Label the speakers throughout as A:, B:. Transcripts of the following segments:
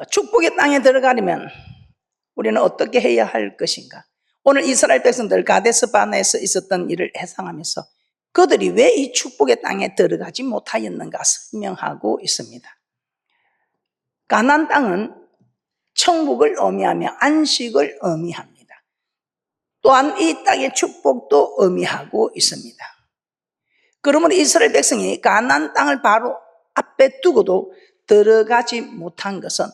A: 축복의 땅에 들어가려면 우리는 어떻게 해야 할 것인가? 오늘 이스라엘 백성들 가데스 바네에서 있었던 일을 해상하면서 그들이 왜 이 축복의 땅에 들어가지 못하였는가 설명하고 있습니다. 가나안 땅은 천국을 의미하며 안식을 의미합니다. 또한 이 땅의 축복도 의미하고 있습니다. 그러므로 이스라엘 백성이 가나안 땅을 바로 앞에 두고도 들어가지 못한 것은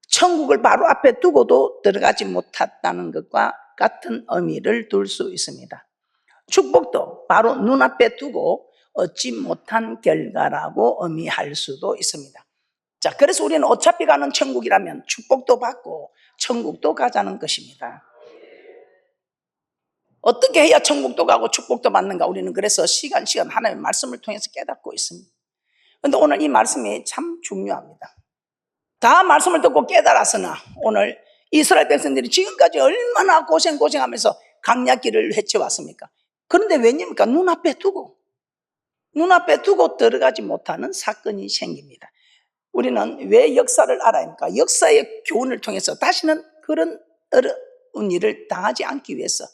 A: 천국을 바로 앞에 두고도 들어가지 못했다는 것과 같은 의미를 둘 수 있습니다. 축복도 바로 눈앞에 두고 얻지 못한 결과라고 의미할 수도 있습니다. 자, 그래서 우리는 어차피 가는 천국이라면 축복도 받고 천국도 가자는 것입니다. 어떻게 해야 천국도 가고 축복도 받는가? 우리는 그래서 시간 하나님의 말씀을 통해서 깨닫고 있습니다. 그런데 오늘 이 말씀이 참 중요합니다. 다 말씀을 듣고 깨달았으나 오늘 이스라엘 백성들이 지금까지 얼마나 고생하면서 강약길을 헤쳐왔습니까? 그런데 왜냐입니까? 눈앞에 두고 들어가지 못하는 사건이 생깁니다. 우리는 왜 역사를 알아야 합니까? 역사의 교훈을 통해서 다시는 그런 어려운 일을 당하지 않기 위해서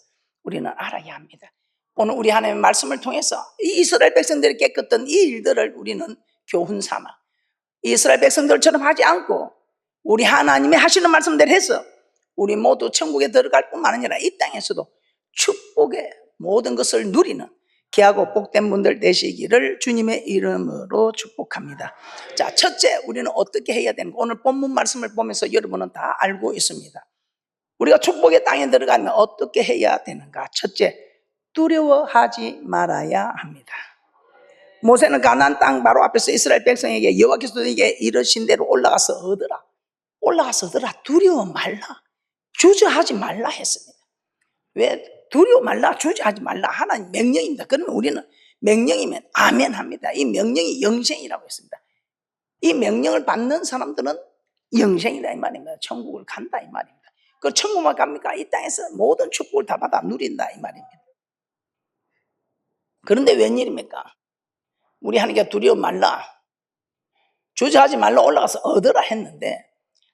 A: 우리는 알아야 합니다. 오늘 우리 하나님의 말씀을 통해서 이 이스라엘 백성들이 겪었던 이 일들을 우리는 교훈 삼아 이스라엘 백성들처럼 하지 않고 우리 하나님이 하시는 말씀대로 해서 우리 모두 천국에 들어갈 뿐만 아니라 이 땅에서도 축복의 모든 것을 누리는 귀하고 복된 분들 되시기를 주님의 이름으로 축복합니다. 자, 첫째, 우리는 어떻게 해야 되는가? 오늘 본문 말씀을 보면서 여러분은 다 알고 있습니다. 우리가 축복의 땅에 들어가면 어떻게 해야 되는가? 첫째, 두려워하지 말아야 합니다. 모세는 가나안 땅 바로 앞에서 이스라엘 백성에게 여호와께서 너에게 이르신 대로 올라가서 얻으라. 두려워 말라. 주저하지 말라 했습니다. 왜? 두려워 말라, 주저하지 말라. 하나님 명령입니다. 그러면 우리는 명령이면 아멘 합니다. 이 명령이 영생이라고 했습니다. 이 명령을 받는 사람들은 영생이다 이 말입니다. 천국을 간다 이 말입니다. 그 천국만 갑니까? 이 땅에서 모든 축복을 다 받아 누린다 이 말입니다. 그런데 웬일입니까? 우리 하나님께 두려워 말라, 주저하지 말라, 올라가서 얻으라 했는데,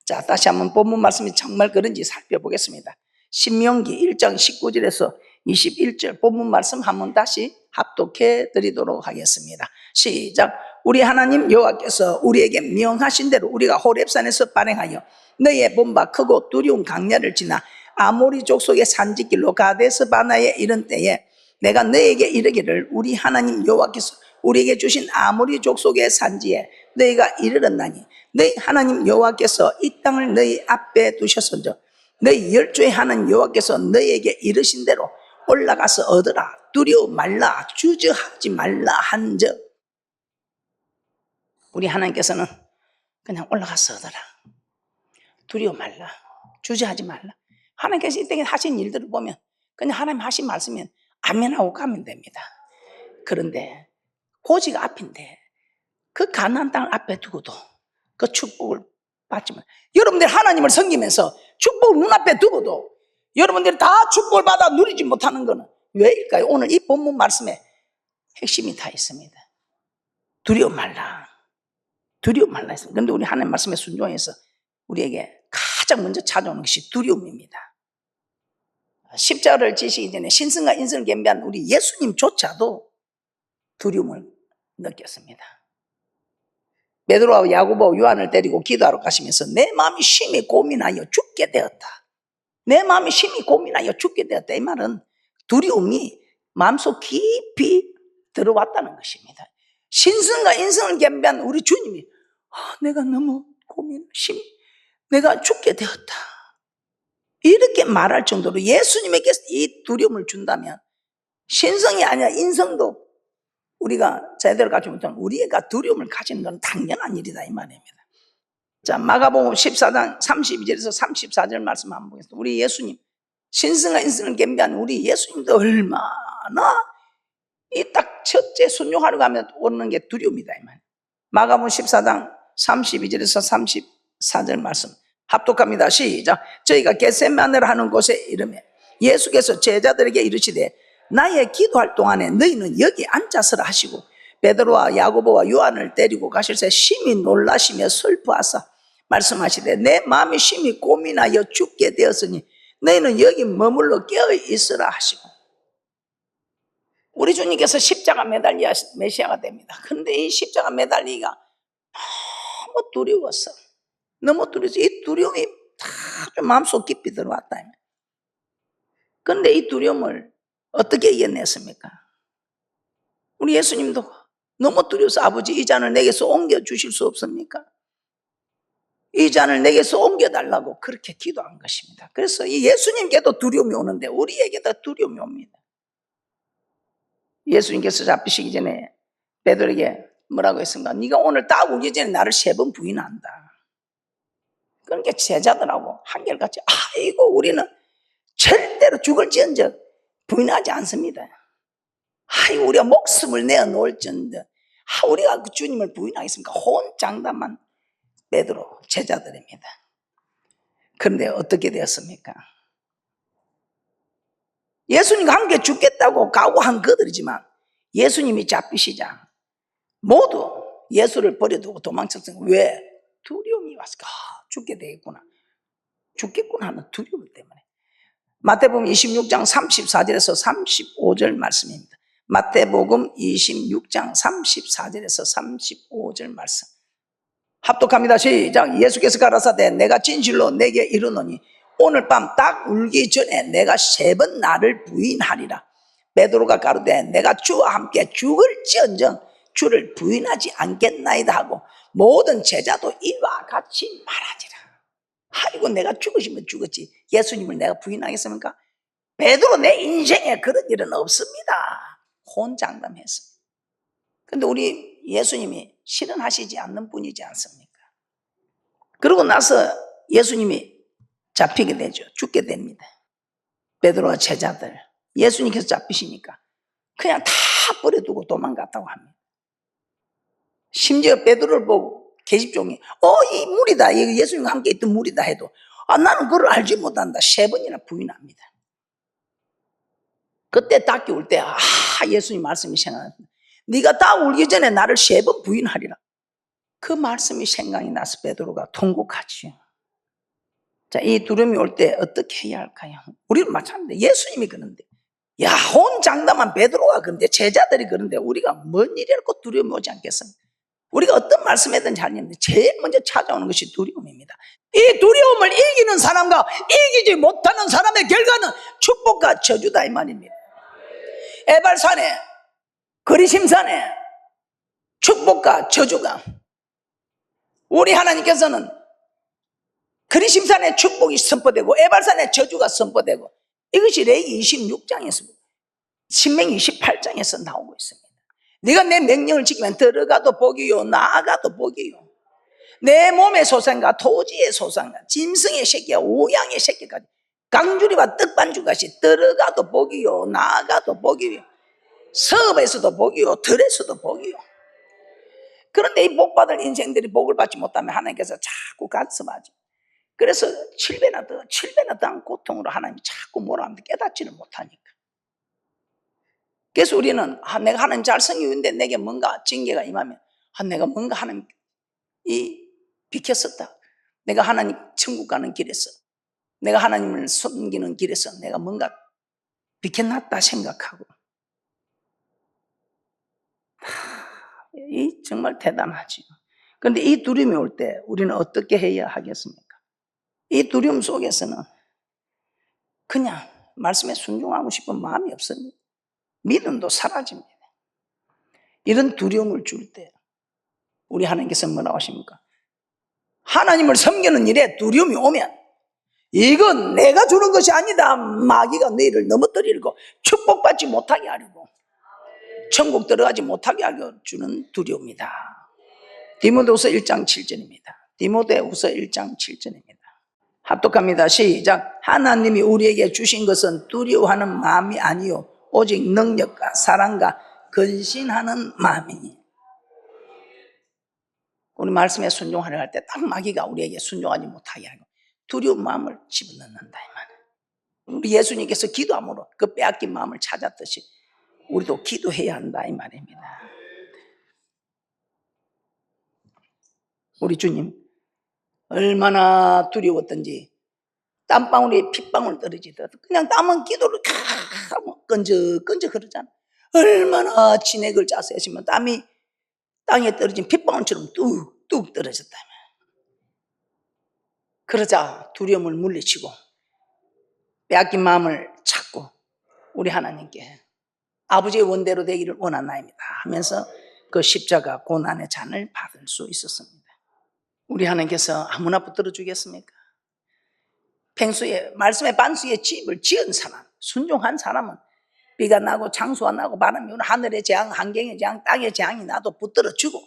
A: 자, 다시 한번 본문 말씀이 정말 그런지 살펴보겠습니다. 신명기 1장 19절에서 21절 본문 말씀 한번 다시 합독해 드리도록 하겠습니다. 시작. 우리 하나님 여호와께서 우리에게 명하신 대로 우리가 호렙산에서 발행하여 너희의 본바 크고 두려운 강야를 지나 아모리 족속의 산지길로 가데스 바나에 이른 때에 내가 너희에게 이르기를 우리 하나님 여호와께서 우리에게 주신 아모리 족속의 산지에 너희가 이르렀나니 너희 하나님 여호와께서 이 땅을 너희 앞에 두셨은즉 너희 열조의 하나님 여호와께서 너희에게 이르신 대로 올라가서 얻으라. 두려워 말라, 주저하지 말라 한즉 우리 하나님께서는 그냥 올라가서 얻으라. 두려워 말라, 주저하지 말라. 하나님께서 이 땅에 하신 일들을 보면 그냥 하나님 하신 말씀이면 아멘하고 가면 됩니다. 그런데 고지가 앞인데 그 가나안 땅을 앞에 두고도 그 축복을 받지만 여러분들 하나님을 섬기면서 축복을 눈앞에 두고도 여러분들이 다 축복을 받아 누리지 못하는 것은 왜일까요? 오늘 이 본문 말씀에 핵심이 다 있습니다. 두려워 말라 했습니다. 그런데 우리 하나님 말씀에 순종해서 우리에게 가장 먼저 찾아오는 것이 두려움입니다. 십자가를 지시기 전에 신성과 인성을 겸비한 우리 예수님조차도 두려움을 느꼈습니다. 베드로와 야고보와 요한을 데리고 기도하러 가시면서 내 마음이 심히 고민하여 죽게 되었다. 이 말은 두려움이 마음속 깊이 들어왔다는 것입니다. 신성과 인성을 겸비한 우리 주님이 내가 너무 고민심이 내가 죽게 되었다 이렇게 말할 정도로 예수님에게서 이 두려움을 준다면 신성이 아니라 인성도 우리가 제대로 가지 못하면 우리가 두려움을 가지는 건 당연한 일이다 이 말입니다. 자, 마가복음 14장 32절에서 34절 말씀 한번 보겠습니다. 우리 예수님 신성과 인성을 겸비한 우리 예수님도 얼마나 이 딱 첫째 순종하려고 하면 오는 게 두려움이다 이 말입니다. 마가복음 14장 32절에서 34절 말씀 합독합니다. 시작. 저희가 겟세마네를 하는 곳에 이르매 예수께서 제자들에게 이르시되 나의 기도할 동안에 너희는 여기 앉아서라 하시고 베드로와 야고보와 요한을 데리고 가실새 심히 놀라시며 슬퍼하사 말씀하시되 내 마음이 심히 고민하여 죽게 되었으니 너희는 여기 머물러 깨어 있으라 하시고, 우리 주님께서 십자가 매달려 메시아가 됩니다. 그런데 이 십자가 매달리기가 너무 두려웠어. 너무 두려워서 이 두려움이 아주 마음속 깊이 들어왔다. 그런데 이 두려움을 어떻게 이겨냈습니까? 우리 예수님도 너무 두려워서 아버지 이 잔을 내게서 옮겨주실 수 없습니까? 이 잔을 내게서 옮겨달라고 그렇게 기도한 것입니다. 그래서 이 예수님께도 두려움이 오는데 우리에게도 두려움이 옵니다. 예수님께서 잡히시기 전에 베드로에게 뭐라고 했습니까? 네가 오늘 딱 오기 전에 나를 3번 부인한다. 그러니까 제자들하고 한결같이 아이고 우리는 절대로 죽을지언정 부인하지 않습니다. 아이고 우리가 목숨을 내어놓을지언정 우리가 그 주님을 부인하겠습니까? 혼장담한 베드로 제자들입니다. 그런데 어떻게 되었습니까? 예수님과 함께 죽겠다고 각오한 그들이지만 예수님이 잡히시자 모두 예수를 버려두고 도망쳤습니다. 왜? 두려움이 왔을까? 죽게 되겠구나. 죽겠구나 하는 두려움 때문에. 마태복음 26장 34절에서 35절 말씀입니다. 마태복음 26장 34절에서 35절 말씀. 합독합니다. 시작. 예수께서 가라사대 내가 진실로 내게 이르노니 오늘 밤 딱 울기 전에 내가 3번 나를 부인하리라. 베드로가 가로되 내가 주와 함께 죽을지언정 주를 부인하지 않겠나이다 하고 모든 제자도 이와 같이 말하지라. 아이고 내가 죽으시면 죽었지 예수님을 내가 부인하겠습니까? 베드로 내 인생에 그런 일은 없습니다. 혼장담했습니다. 그런데 우리 예수님이 실현하시지 않는 분이지 않습니까? 그러고 나서 예수님이 잡히게 되죠. 죽게 됩니다. 베드로와 제자들 예수님께서 잡히시니까 그냥 다 버려두고 도망갔다고 합니다. 심지어 베드로를 보고 계집종이 이 무리다, 예수님과 함께 있던 무리다 해도 나는 그걸 알지 못한다 3번이나 부인합니다. 그때 닭이 울 때 예수님 말씀이 생각납니다. 네가 딱 울기 전에 나를 3번 부인하리라. 그 말씀이 생각이 나서 베드로가 통곡하지요. 자, 이 두려움이 올 때 어떻게 해야 할까요? 우리는 마찬가지인데 예수님이 그런데 혼장담한 베드로가 그런데 제자들이 그런데 우리가 뭔 일이라고 두려움이 오지 않겠습니까? 우리가 어떤 말씀이든지 하는데 제일 먼저 찾아오는 것이 두려움입니다. 이 두려움을 이기는 사람과 이기지 못하는 사람의 결과는 축복과 저주다 이 말입니다. 에발산에 그리심산에 축복과 저주가, 우리 하나님께서는 그리심산에 축복이 선포되고 에발산에 저주가 선포되고, 이것이 레위기 26장에서 신명기 28장에서 나오고 있습니다. 네가 내 명령을 지키면 들어가도 복이요 나아가도 복이요, 내 몸의 소산과 토지의 소산과 짐승의 새끼와 우양의 새끼까지 강주리와 떡반죽같이 들어가도 복이요 나아가도 복이요, 사업에서도 복이요 들에서도 복이요. 그런데 이 복받을 인생들이 복을 받지 못하면 하나님께서 자꾸 간섭하죠. 그래서 7배나 더한 고통으로 하나님이 자꾸 몰아갑니다. 깨닫지를 못하니까. 그래서 우리는 내가 하나님 잘 섬기는데 내게 뭔가 징계가 임하면 내가 뭔가 하나님 비켰었다, 내가 하나님 천국 가는 길에서, 내가 하나님을 섬기는 길에서 내가 뭔가 비켜놨다 생각하고, 이 정말 대단하지. 그런데 이 두려움이 올 때 우리는 어떻게 해야 하겠습니까? 이 두려움 속에서는 그냥 말씀에 순종하고 싶은 마음이 없습니다. 믿음도 사라집니다. 이런 두려움을 줄 때 우리 하나님께서 뭐라고 하십니까? 하나님을 섬기는 일에 두려움이 오면 이건 내가 주는 것이 아니다, 마귀가 너희를 넘어뜨리고 축복받지 못하게 하려고, 천국 들어가지 못하게 하려 주는 두려움이다. 디모데후서 1장 7절입니다. 디모데후서 1장 7절입니다. 합독합니다. 시작. 하나님이 우리에게 주신 것은 두려워하는 마음이 아니요 오직 능력과 사랑과 근신하는 마음이니. 우리 말씀에 순종하려 할 때 딱 마귀가 우리에게 순종하지 못하게 하고 두려운 마음을 집어넣는다 이 말이에요. 우리 예수님께서 기도함으로 그 빼앗긴 마음을 찾았듯이 우리도 기도해야 한다 이 말입니다. 우리 주님 얼마나 두려웠던지 땀방울에 핏방울 떨어지듯 그냥 땀은 기도를 끈적끈적 흐르잖아. 얼마나 진액을 짜서 하시면 땀이 땅에 떨어진 핏방울처럼 뚝뚝 떨어졌다며. 그러자 두려움을 물리치고 빼앗긴 마음을 찾고 우리 하나님께 아버지의 원대로 되기를 원하나이다 하면서 그 십자가 고난의 잔을 받을 수 있었습니다. 우리 하나님께서 아무나 붙들어 주겠습니까? 평소에 말씀의 반수의 집을 지은 사람, 순종한 사람은 비가 나고 장수가 나고 바람이 오고 하늘의 재앙, 환경의 재앙, 땅의 재앙이 나도 붙들어 주고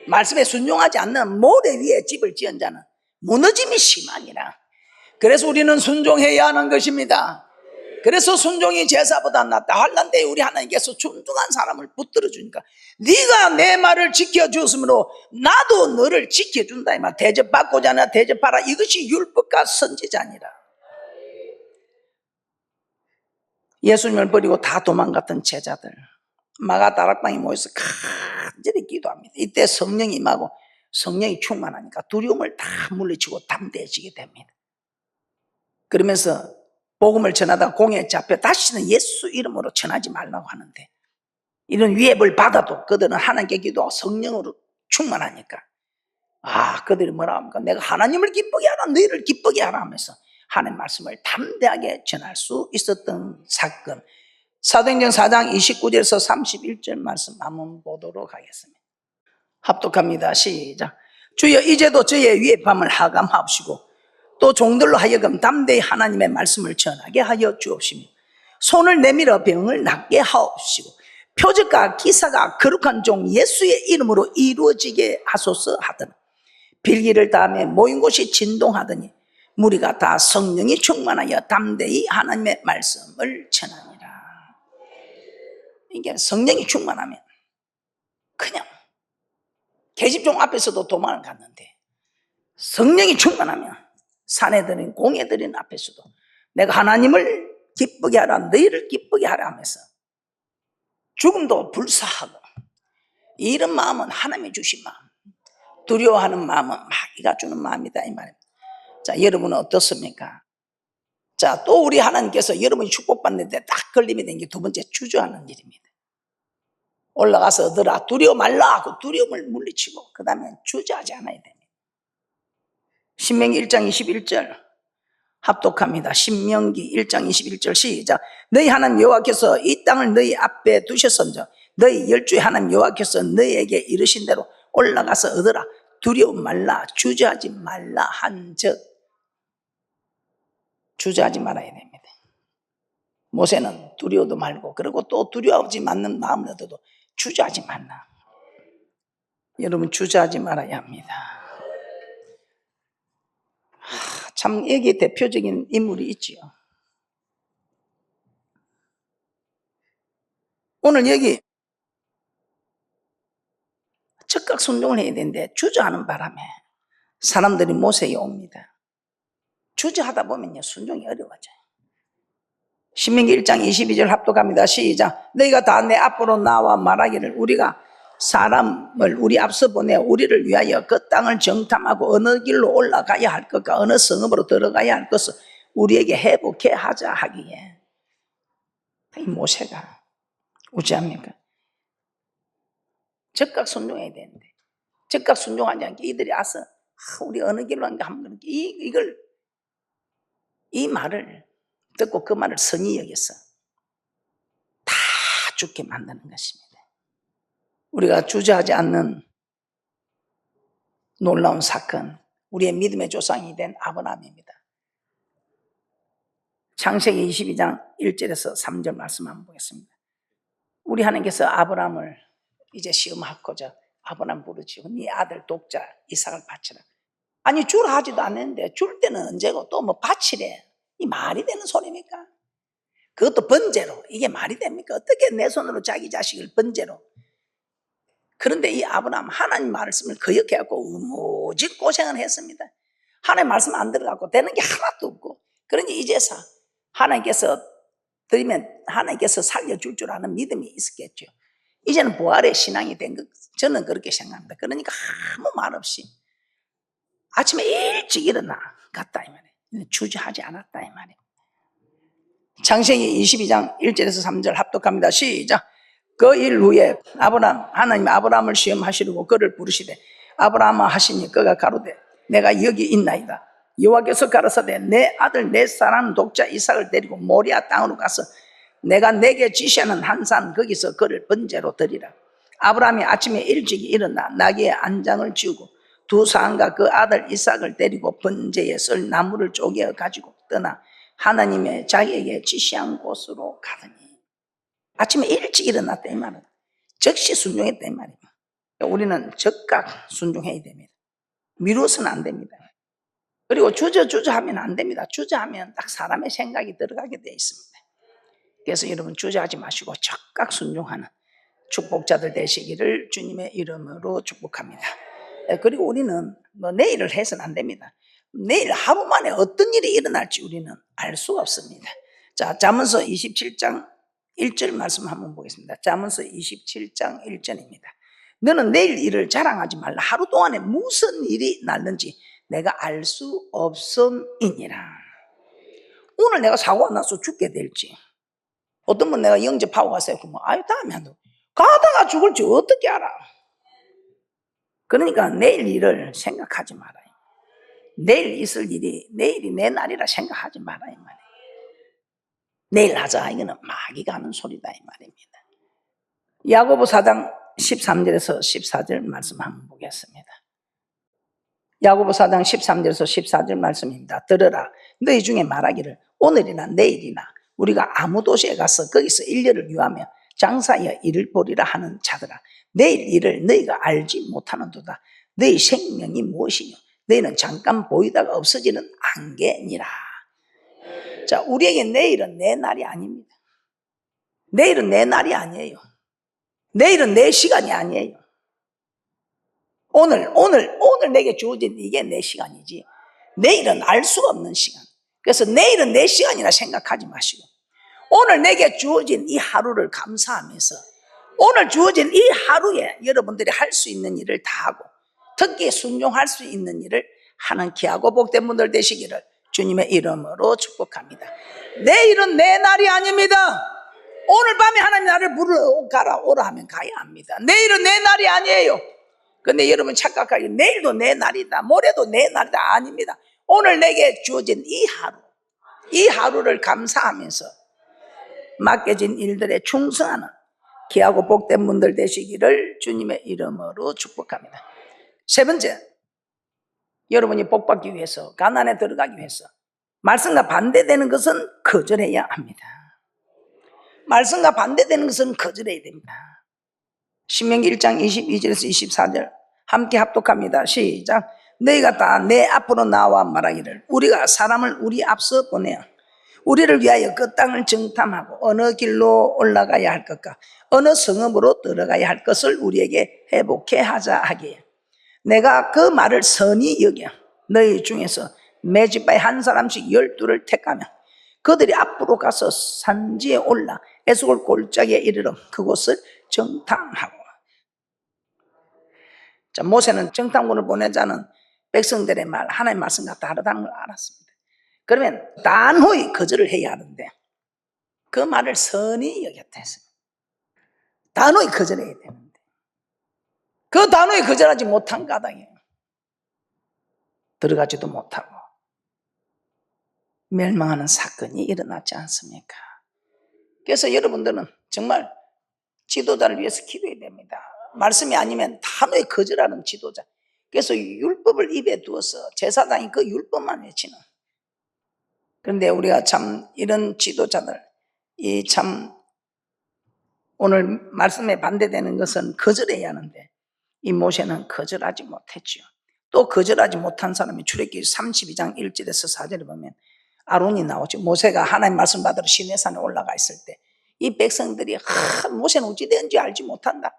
A: 말씀에 순종하지 않는 모래 위에 집을 지은 자는 무너짐이 심하니라. 그래서 우리는 순종해야 하는 것입니다. 그래서 순종이 제사보다 낫다. 환난 때에 우리 하나님께서 순종한 사람을 붙들어 주니까 네가 내 말을 지켜주었으므로 나도 너를 지켜준다. 이 말. 대접받고자 하나 대접하라. 이것이 율법과 선지자니라. 예수님을 버리고 다 도망갔던 제자들 마가 다락방에 모여서 간절히 기도합니다. 이때 성령이 임하고 성령이 충만하니까 두려움을 다 물리치고 담대해지게 됩니다. 그러면서 복음을 전하다가 공에 잡혀 다시는 예수 이름으로 전하지 말라고 하는데 이런 위협을 받아도 그들은 하나님께 기도하고 성령으로 충만하니까 그들이 뭐라 합니까? 내가 하나님을 기쁘게 하라 너희를 기쁘게 하라 하면서 하나님의 말씀을 담대하게 전할 수 있었던 사건. 사도행전 4장 29절에서 31절 말씀 한번 보도록 하겠습니다. 합독합니다. 시작. 주여 이제도 저의 위협함을 하감하옵시고 또 종들로 하여금 담대히 하나님의 말씀을 전하게 하여 주옵시며 손을 내밀어 병을 낫게 하옵시고 표적과 기사가 거룩한 종 예수의 이름으로 이루어지게 하소서 하더라. 빌기를 다음에 모인 곳이 진동하더니 무리가 다 성령이 충만하여 담대히 하나님의 말씀을 전하니라. 이게 성령이 충만하면 그냥 계집종 앞에서도 도망을 갔는데 성령이 충만하면 사내들인 공예들인 앞에서도 내가 하나님을 기쁘게 하라 너희를 기쁘게 하라 하면서 죽음도 불사하고 이런 마음은 하나님이 주신 마음, 두려워하는 마음은 마귀가 주는 마음이다 이 말입니다. 자, 여러분은 어떻습니까? 자, 또 우리 하나님께서 여러분이 축복받는데 딱 걸림이 된 게 두 번째 주저하는 일입니다. 올라가서 얻으라 두려워 말라 하고 두려움을 물리치고 그 다음에 주저하지 않아야 됩니다. 신명기 1장 21절 합독합니다. 신명기 1장 21절 시작. 너희 하나님 여호와께서 이 땅을 너희 앞에 두셨은즉 너희 열주의 하나님 여호와께서 너희에게 이르신 대로 올라가서 얻으라 두려워 말라 주저하지 말라 한즉 주저하지 말아야 됩니다. 모세는 두려워도 말고 그리고 또 두려워하지 않는 마음을 얻어도 주저하지 말라. 여러분 주저하지 말아야 합니다. 참 여기에 대표적인 인물이 있지요. 오늘 여기 즉각 순종을 해야 되는데 주저하는 바람에 사람들이 모세에 옵니다. 주저하다 보면요 순종이 어려워져요. 신명기 1장 22절 합독합니다. 시작. 너희가 다 내 앞으로 나와 말하기를 우리가 사람을 우리 앞서 보내 우리를 위하여 그 땅을 정탐하고 어느 길로 올라가야 할 것과 어느 성읍으로 들어가야 할 것을 우리에게 회복해 하자 하기에 이 모세가 어찌합니까? 즉각 순종해야 되는데 즉각 순종하지 않게 이들이 와서 우리 어느 길로 하는가 하면 이 말을 듣고 그 말을 선히 여겨서 다 죽게 만드는 것입니다. 우리가 주저하지 않는 놀라운 사건, 우리의 믿음의 조상이 된 아브라함입니다. 창세기 22장 1절에서 3절 말씀 한번 보겠습니다. 우리 하나님께서 아브라함을 이제 시험하고자 아브라함 부르시고 네 아들 독자 이삭을 바치라. 아니 주라 하지도 않는데 줄 때는 언제고 또 뭐 바치래. 이 말이 되는 소리입니까? 그것도 번제로. 이게 말이 됩니까? 어떻게 내 손으로 자기 자식을 번제로. 그런데 이 아브라함 하나님 말씀을 거역해갖고 오직 고생을 했습니다. 하나님 말씀 안 들어갖고 되는 게 하나도 없고 그러니 이제서 하나님께서 드리면 하나님께서 살려줄 줄 아는 믿음이 있었겠죠. 이제는 부활의 신앙이 된 것 저는 그렇게 생각합니다. 그러니까 아무 말 없이 아침에 일찍 일어나 갔다 이 말이에요. 주저하지 않았다 이 말이에요. 창세기 22장 1절에서 3절 합독합니다. 시작. 그 일 후에 하나님 아브라함을 시험하시려고 그를 부르시되 아브라함아 하시니 그가 가로되 내가 여기 있나이다. 여호와께서 가라사대 내 아들 내 사랑하는 독자 이삭을 데리고 모리아 땅으로 가서 내가 내게 지시하는 한 산 거기서 그를 번제로 드리라. 아브라함이 아침에 일찍 일어나 나귀의 안장을 지우고 두 사람과 그 아들 이삭을 데리고 번제에 쓸 나무를 쪼개 가지고 떠나 하나님의 자기에게 지시한 곳으로 가더니 아침에 일찍 일어났다 이 말은 즉시 순종했다 이 말이에요. 우리는 즉각 순종해야 됩니다. 미루어서는 안 됩니다. 그리고 주저하면 안 됩니다. 주저하면 딱 사람의 생각이 들어가게 되어 있습니다. 그래서 여러분 주저하지 마시고 즉각 순종하는 축복자들 되시기를 주님의 이름으로 축복합니다. 그리고 우리는 내일을 해서는 안 됩니다. 내일 하루 만에 어떤 일이 일어날지 우리는 알 수가 없습니다. 자, 잠언서 27장 1절 말씀 한번 보겠습니다. 잠언서 27장 1절입니다. 너는 내일 일을 자랑하지 말라. 하루 동안에 무슨 일이 날는지 내가 알 수 없음이니라. 오늘 내가 사고가 나서 죽게 될지, 어떤 분 내가 영접하고 갔어요. 그러면 아유 다음에 한다. 가다가 죽을지 어떻게 알아? 그러니까 내일 일을 생각하지 말아요. 내일 있을 일이 내일이 내 날이라 생각하지 말아요. 내일 하자 이거는 마귀가 하는 소리다 이 말입니다. 야고보 4장 13절에서 14절 말씀 한번 보겠습니다. 야고보 4장 13절에서 14절 말씀입니다. 들으라 너희 중에 말하기를 오늘이나 내일이나 우리가 아무 도시에 가서 거기서 일년을 유하며 장사하여 일을 보리라 하는 자들아 내일 일을 너희가 알지 못하는도다. 너희 생명이 무엇이뇨 너희는 잠깐 보이다가 없어지는 안개니라. 자, 우리에게 내일은 내 날이 아닙니다. 내일은 내 날이 아니에요. 내일은 내 시간이 아니에요. 오늘 내게 주어진 이게 내 시간이지 내일은 알 수가 없는 시간. 그래서 내일은 내 시간이라 생각하지 마시고 오늘 내게 주어진 이 하루를 감사하면서 오늘 주어진 이 하루에 여러분들이 할 수 있는 일을 다 하고 특히 순종할 수 있는 일을 하는 귀하고 복된 분들 되시기를 주님의 이름으로 축복합니다. 내일은 내 날이 아닙니다. 오늘 밤에 하나님 나를 부르러 가라 오라 하면 가야 합니다. 내일은 내 날이 아니에요. 근데 여러분 착각하기 내일도 내 날이다 모레도 내 날이다 아닙니다. 오늘 내게 주어진 이 하루를 감사하면서 맡겨진 일들에 충성하는 귀하고 복된 분들 되시기를 주님의 이름으로 축복합니다. 세 번째, 여러분이 복받기 위해서 가난에 들어가기 위해서 말씀과 반대되는 것은 거절해야 합니다. 말씀과 반대되는 것은 거절해야 됩니다. 신명기 1장 22절에서 24절 함께 합독합니다. 시작. 너희가 다 내 앞으로 나와 말하기를 우리가 사람을 우리 앞서 보내어 우리를 위하여 그 땅을 정탐하고 어느 길로 올라가야 할 것과 어느 성읍으로 들어가야 할 것을 우리에게 회복해 하자 하기에 내가 그 말을 선히 여겨 너희 중에서 매집바에 한 사람씩 12를 택하며 그들이 앞으로 가서 산지에 올라 에스골 골짜기에 이르러 그곳을 정탐하고. 자, 모세는 정탐군을 보내자는 백성들의 말 하나님의 말씀과 다르다는 걸 알았습니다. 그러면 단호히 거절을 해야 하는데 그 말을 선히 여겼다 했어요. 단호히 거절해야 되는데 그 단호히 거절하지 못한 까닭에 들어가지도 못하고 멸망하는 사건이 일어났지 않습니까? 그래서 여러분들은 정말 지도자를 위해서 기도해야 됩니다. 말씀이 아니면 단호히 거절하는 지도자. 그래서 율법을 입에 두어서 제사장이 그 율법만 외치는. 그런데 우리가 참 이런 지도자들 이 참 오늘 말씀에 반대되는 것은 거절해야 하는데 이 모세는 거절하지 못했죠. 또 거절하지 못한 사람이 출애굽기 32장 1절에서 4절에 보면 아론이 나오죠. 모세가 하나님 말씀 받으러 시내산에 올라가 있을 때 이 백성들이 모세는 어찌 되는지 알지 못한다.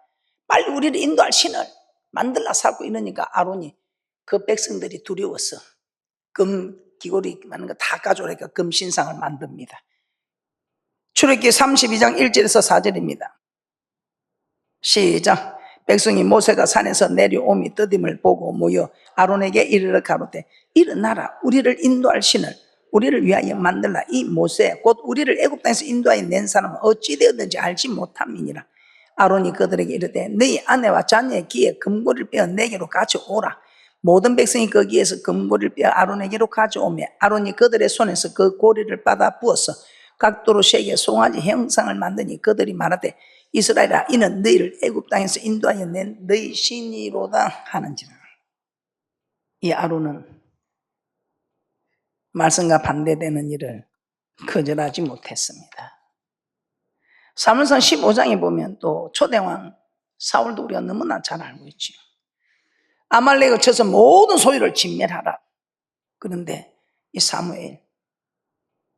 A: 빨리 우리를 인도할 신을 만들라 사고 이러니까 아론이 그 백성들이 두려워서 금 귀고리 많은 거 다 가져오니까 금 신상을 만듭니다. 출애굽기 32장 1절에서 4절입니다. 시작. 백성이 모세가 산에서 내려오미 뜨임을 보고 모여 아론에게 이르러 가로되 일어나라 우리를 인도할 신을 우리를 위하여 만들라. 이 모세 곧 우리를 애굽 땅에서 인도하여 낸 사람은 어찌 되었는지 알지 못함이니라. 아론이 그들에게 이르되 너희 아내와 자녀의 귀에 금고를 빼어 내게로 가져오라. 모든 백성이 거기에서 금고를 빼어 아론에게로 가져오며 아론이 그들의 손에서 그 고리를 받아 부어서 각도로 세게 송아지 형상을 만드니 그들이 말하되 이스라엘아 이는 너희를 애굽 땅에서 인도하여 낸 너희 신이로다 하는지라. 이 아론은 말씀과 반대되는 일을 거절하지 못했습니다. 사무엘상 15장에 보면 또 초대왕 사울도 우리가 너무나 잘 알고 있죠. 아말렉을 쳐서 모든 소유를 진멸하라. 그런데 이 사무엘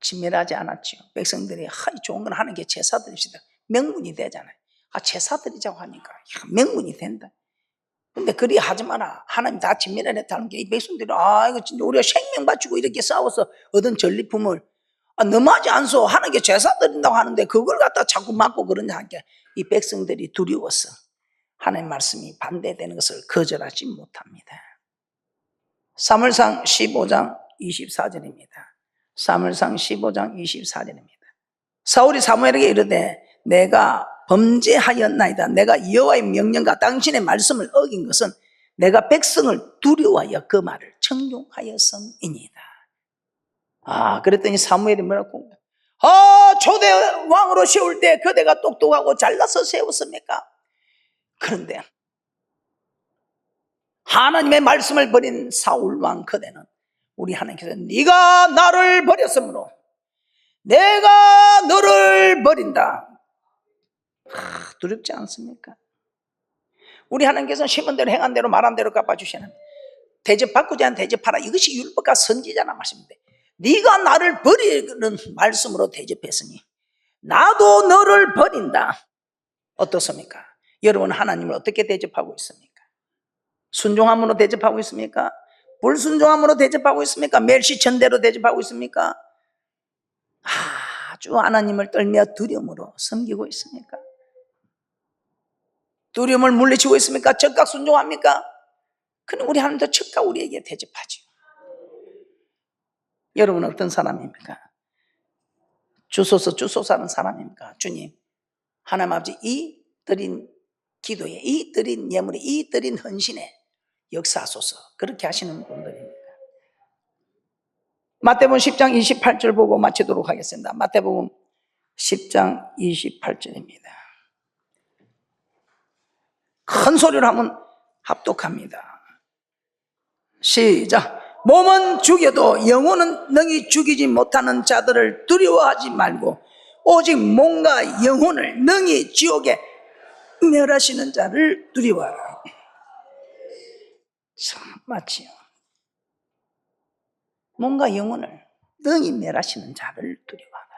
A: 진멸하지 않았죠. 백성들이 좋은 건 하는 게 제사 드립시다. 명분이 되잖아요. 제사 드리자고 하니까 명분이 된다. 근데 그리 하지 마라. 하나님 다 진멸해냈다는 게 이 백성들이 이거 진짜 우리가 생명 바치고 이렇게 싸워서 얻은 전리품을 너무하지 않소. 하나님께 제사 드린다고 하는데 그걸 갖다 자꾸 맞고 그러냐 하니까 이 백성들이 두려워서 하나님 말씀이 반대되는 것을 거절하지 못합니다. 사무엘상 15장 24절입니다. 사무엘상 15장 24절입니다. 사울이 사무엘에게 이르되 내가 범죄하였나이다. 내가 여호와의 명령과 당신의 말씀을 어긴 것은 내가 백성을 두려워하여 그 말을 청종하였음이니이다. 그랬더니 사무엘이 뭐라고? 초대 왕으로 세울 때 그대가 똑똑하고 잘나서 세웠습니까? 그런데 하나님의 말씀을 버린 사울 왕 그대는 우리 하나님께서 네가 나를 버렸으므로 내가 너를 버린다. 두렵지 않습니까? 우리 하나님께서는 심은 대로 행한 대로 말한 대로 갚아주시는 대접받고자 하는 대접하라. 이것이 율법과 선지자란 말씀인데 네가 나를 버리는 말씀으로 대접했으니 나도 너를 버린다. 어떻습니까? 여러분 하나님을 어떻게 대접하고 있습니까? 순종함으로 대접하고 있습니까? 불순종함으로 대접하고 있습니까? 멸시천대로 대접하고 있습니까? 아주 하나님을 떨며 두려움으로 섬기고 있습니까? 두려움을 물리치고 있습니까? 적각 순종합니까? 그럼 우리 하나님도 적각 우리에게 대접하죠. 여러분은 어떤 사람입니까? 주소서 하는 사람입니까? 주님, 하나님 아버지 이 드린 기도에, 이 드린 예물에, 이 드린 헌신에 역사하소서. 그렇게 하시는 분들입니다. 마태복음 10장 28절 보고 마치도록 하겠습니다. 마태복음 10장 28절입니다. 큰 소리로 하면 합독합니다. 시작. 몸은 죽여도 영혼은 능히 죽이지 못하는 자들을 두려워하지 말고 오직 몸과 영혼을 능히 지옥에 멸하시는 자를 두려워하라. 참 맞지요. 몸과 영혼을 능히 멸하시는 자를 두려워하라.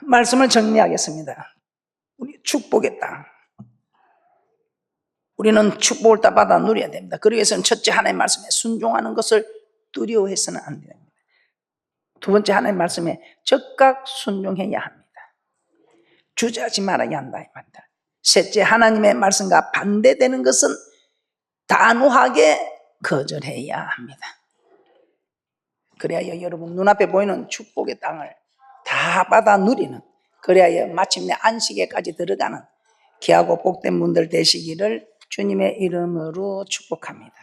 A: 말씀을 정리하겠습니다. 우리 축복의 땅. 우리는 축복을 다 받아 누려야 됩니다. 그러기 위해서는 첫째 하나님의 말씀에 순종하는 것을 두려워해서는 안 됩니다. 두 번째 하나님의 말씀에 적각 순종해야 합니다. 주저하지 말아야 한다 이 말입니다. 셋째 하나님의 말씀과 반대되는 것은 단호하게 거절해야 합니다. 그래야 여러분 눈앞에 보이는 축복의 땅을 다 받아 누리는, 그래야 마침내 안식에까지 들어가는 귀하고 복된 분들 되시기를 주님의 이름으로 축복합니다.